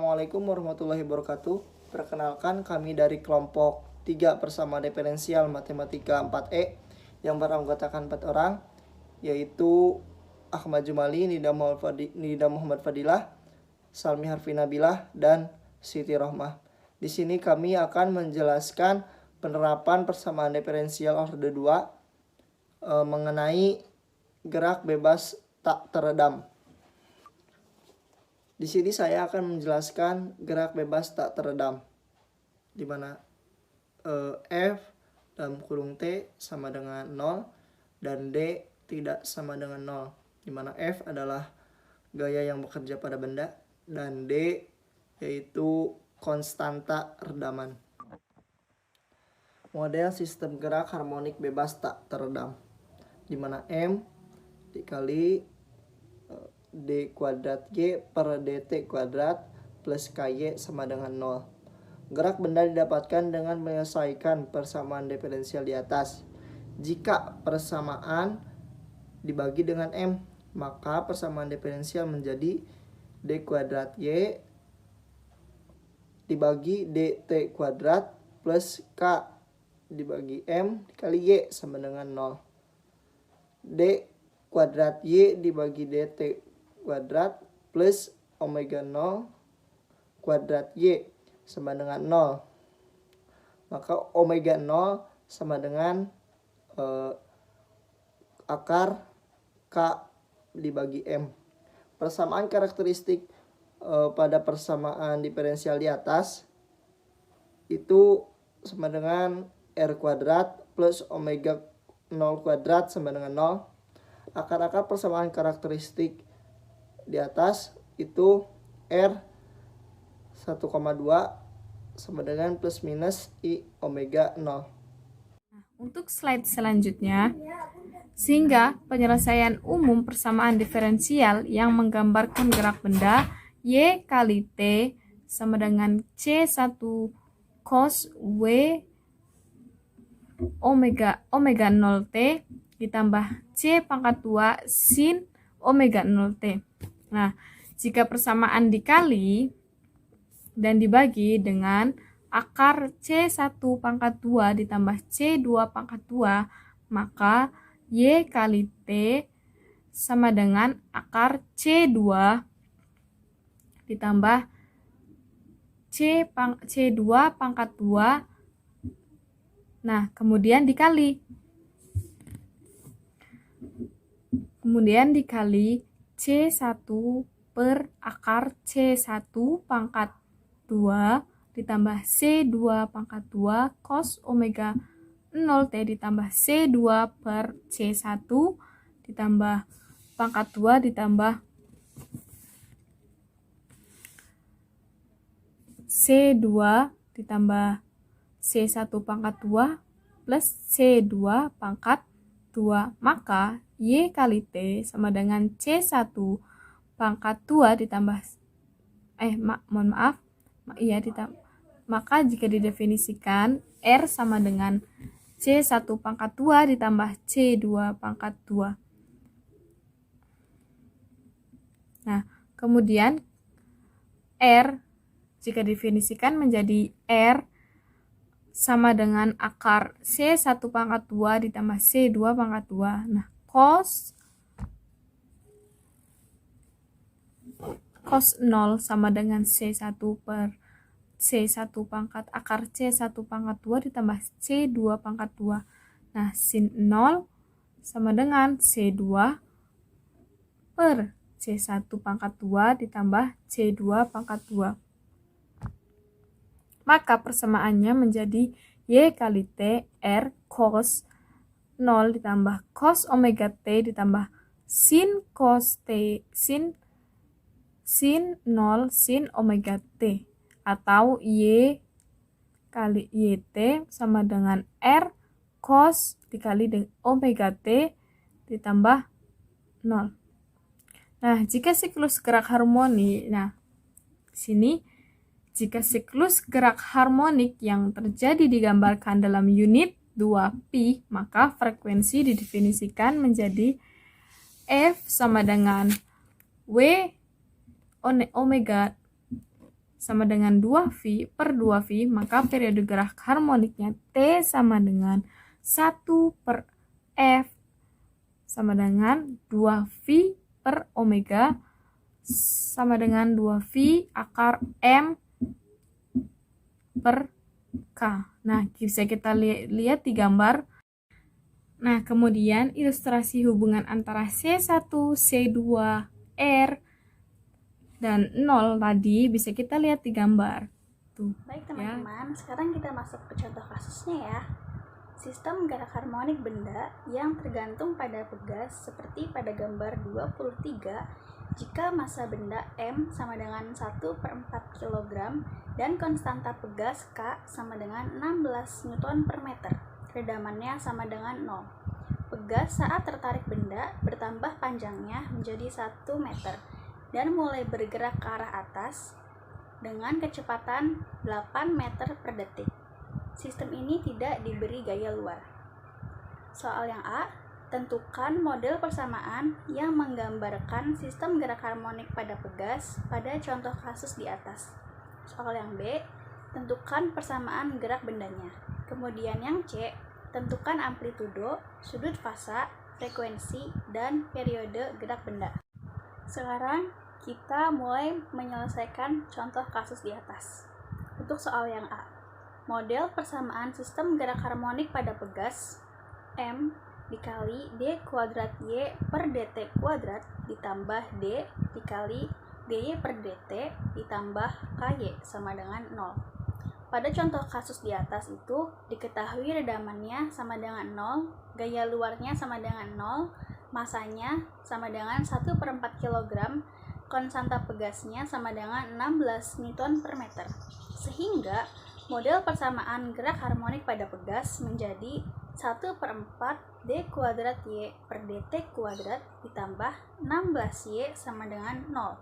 Assalamualaikum warahmatullahi wabarakatuh. Perkenalkan, kami dari kelompok 3 bersama diferensial matematika 4E yang beranggotakan 4 orang, yaitu Ahmad Jumali, Nida Muhammad Fadilah, Salmi Harfinabilah, dan Siti Rohmah. Di sini kami akan menjelaskan penerapan persamaan diferensial orde 2 mengenai gerak bebas tak teredam. Di sini saya akan menjelaskan gerak bebas tak teredam, di mana F dalam kurung T sama dengan 0 dan D tidak sama dengan 0, di mana F adalah gaya yang bekerja pada benda dan D yaitu konstanta redaman. Model sistem gerak harmonik bebas tak teredam, di mana M dikali D kuadrat Y per DT kuadrat plus KY sama dengan 0. Gerak benda didapatkan dengan menyelesaikan persamaan diferensial di atas. Jika persamaan dibagi dengan M, maka persamaan diferensial menjadi D kuadrat Y dibagi DT kuadrat plus K dibagi M dikali Y sama dengan 0. D kuadrat Y dibagi DT kuadrat plus omega 0 kuadrat Y sama dengan 0. Maka omega 0 sama dengan akar K dibagi M. Persamaan karakteristik pada persamaan diferensial di atas itu sama dengan R kuadrat plus omega 0 kuadrat sama dengan 0. Akar-akar persamaan karakteristik di atas itu R 1,2 sama dengan plus minus I omega 0. Untuk slide selanjutnya, sehingga penyelesaian umum persamaan diferensial yang menggambarkan gerak benda Y kali T sama dengan C1 cos W omega 0T ditambah C pangkat 2 sin omega 0T. Nah, jika persamaan dikali dan dibagi dengan akar C1 pangkat 2 ditambah C2 pangkat 2, maka Y kali T sama dengan akar C2 ditambah C2 pangkat 2. Nah, kemudian dikali C1 per akar C1 pangkat 2 ditambah C2 pangkat 2 cos omega 0T ditambah C2 per C1 ditambah pangkat 2 ditambah C2 ditambah C1 pangkat 2 plus C2 pangkat 2. Maka Y kali T sama dengan C1 pangkat 2 ditambah maka jika didefinisikan R sama dengan C1 pangkat 2 ditambah C2 pangkat 2. Nah, kemudian R jika didefinisikan menjadi R sama dengan akar C1 pangkat 2 ditambah C2 pangkat 2. Nah, cos 0 sama dengan C1 per C1 pangkat akar C1 pangkat 2 ditambah C2 pangkat 2. Nah, sin 0 sama dengan C2 per C1 pangkat 2 ditambah C2 pangkat 2. Maka persamaannya menjadi Y kali T R cos 0 ditambah cos omega T ditambah sin cos T sin 0 sin omega T, atau Y kali YT sama dengan R cos dikali dengan omega T ditambah 0. Nah, jika siklus gerak harmoni, sini jika siklus gerak harmonik yang terjadi digambarkan dalam unit 2pi, maka frekuensi didefinisikan menjadi F sama dengan W omega sama dengan 2V per 2V, maka periode gerak harmoniknya T sama dengan 1 per F sama dengan 2V per omega sama dengan 2V akar M per K. Nah, bisa kita lihat di gambar. Nah, kemudian ilustrasi hubungan antara C1, C2, R, dan 0 tadi bisa kita lihat di gambar. Tuh, Baik teman-teman, sekarang kita masuk ke contoh kasusnya ya. Sistem gerak harmonik benda yang tergantung pada pegas seperti pada gambar 23, jika massa benda M sama dengan 1/4 kg dan konstanta pegas K sama dengan 16 Newton per meter. Redamannya sama dengan 0. Pegas saat tertarik benda bertambah panjangnya menjadi 1 meter dan mulai bergerak ke arah atas dengan kecepatan 8 meter per detik. Sistem ini tidak diberi gaya luar. Soal yang A, tentukan model persamaan yang menggambarkan sistem gerak harmonik pada pegas pada contoh kasus di atas. Soal yang B, tentukan persamaan gerak bendanya. Kemudian yang C, tentukan amplitudo, sudut fasa, frekuensi, dan periode gerak benda. Sekarang kita mulai menyelesaikan contoh kasus di atas. Untuk soal yang A, model persamaan sistem gerak harmonik pada pegas M dikali D kuadrat Y per DT kuadrat ditambah D dikali DY per DT ditambah KY sama dengan 0. Pada contoh kasus di atas itu diketahui redamannya sama dengan 0, gaya luarnya sama dengan 0, masanya sama dengan 1/4 kg, konstanta pegasnya sama dengan 16 Newton per meter. Sehingga model persamaan gerak harmonik pada pegas menjadi 1/4 D kuadrat Y per DT kuadrat ditambah 16Y sama dengan 0.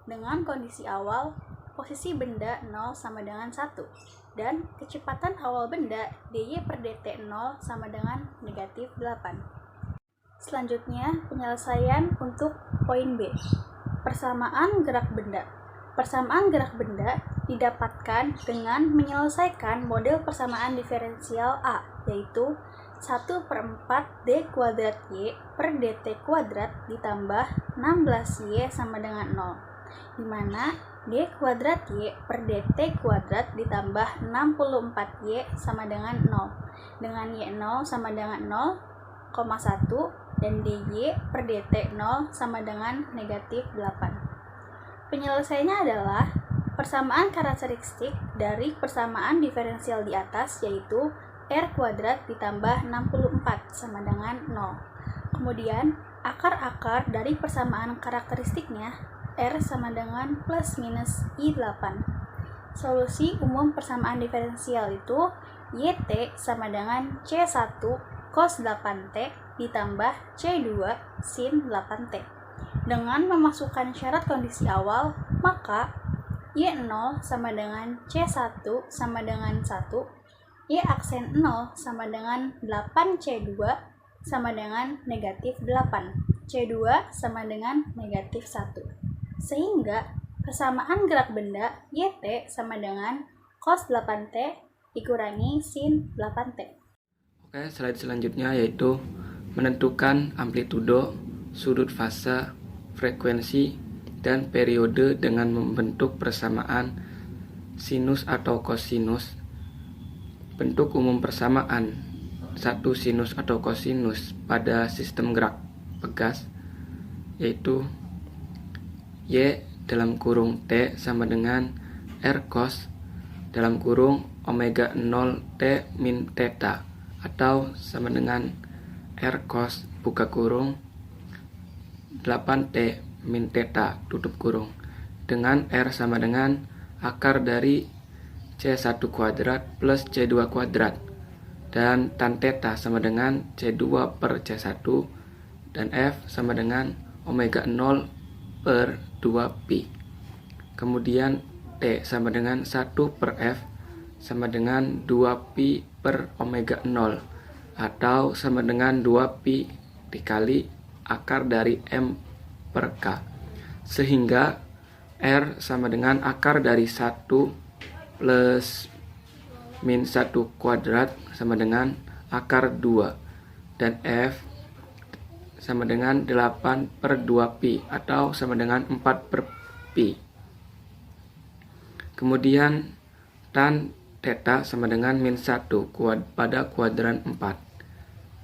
Dengan kondisi awal, posisi benda 0 sama dengan 1. Dan kecepatan awal benda DY per DT 0 sama dengan negatif 8. Selanjutnya, penyelesaian untuk poin B. Persamaan gerak benda. Persamaan gerak benda didapatkan dengan menyelesaikan model persamaan diferensial A, yaitu 1/4 D kuadrat Y per DT kuadrat ditambah 16Y sama dengan 0, di mana D kuadrat Y per DT kuadrat ditambah 64Y sama dengan 0, dengan Y0 sama dengan 0,1 dan DY per DT 0 sama dengan negatif 8. Penyelesaiannya adalah persamaan karakteristik dari persamaan diferensial di atas, yaitu R kuadrat ditambah 64 sama dengan 0. Kemudian akar-akar dari persamaan karakteristiknya R sama dengan plus minus I8. Solusi umum persamaan diferensial itu YT sama dengan C1 cos 8T ditambah C2 sin 8T. Dengan memasukkan syarat kondisi awal, maka Y0 sama dengan C1 sama dengan 1, Y aksen 0 sama dengan 8C2 sama dengan negatif 8, C2 sama dengan negatif 1. Sehingga persamaan gerak benda YT sama dengan cos 8T dikurangi sin 8T. Oke, slide selanjutnya yaitu menentukan amplitudo, sudut fase, frekuensi, dan periode dengan membentuk persamaan sinus atau kosinus. Bentuk umum persamaan satu sinus atau kosinus pada sistem gerak pegas yaitu Y dalam kurung T sama dengan R cos dalam kurung omega 0 T min theta atau sama dengan R cos buka kurung 8T min theta tutup kurung dengan R sama dengan akar dari C1 kuadrat plus C2 kuadrat dan tan theta sama dengan C2 per C1 dan F sama dengan omega 0 per 2pi. Kemudian T sama dengan 1 per F sama dengan 2pi per omega 0 atau sama dengan 2pi dikali akar dari M per K. Sehingga R sama dengan akar dari 1 plus min 1 kuadrat sama dengan akar 2. Dan F sama dengan 8/2pi atau sama dengan 4/pi. Kemudian tan theta sama dengan min 1 pada kuadran 4.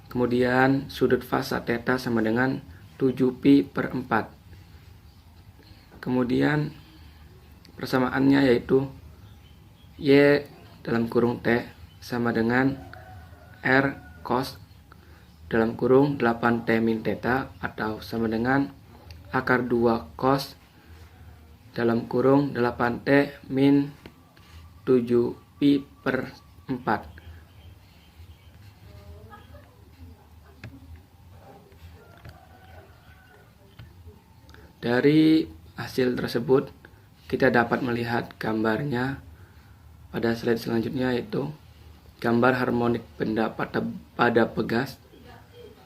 Kemudian sudut fasa theta sama dengan 7pi/4. Kemudian persamaannya yaitu Y dalam kurung T sama dengan R cos dalam kurung 8T min theta atau sama dengan akar 2 cos dalam kurung 8T min 7pi/4. Dari hasil tersebut kita dapat melihat gambarnya pada slide selanjutnya, yaitu gambar harmonik benda pada pegas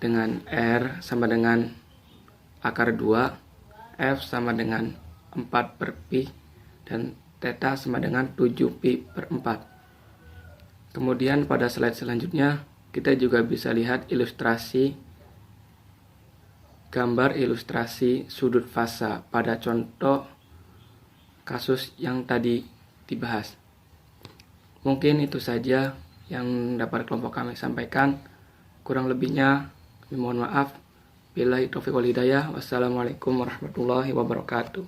dengan R sama dengan akar 2, F sama dengan 4/pi, dan theta sama dengan 7pi/4. Kemudian pada slide selanjutnya kita juga bisa lihat gambar ilustrasi sudut fasa pada contoh kasus yang tadi dibahas. Mungkin itu saja yang dapat kelompok kami sampaikan. Kurang lebihnya kami mohon maaf. Billahi taufiq wal hidayah. Wassalamualaikum warahmatullahi wabarakatuh.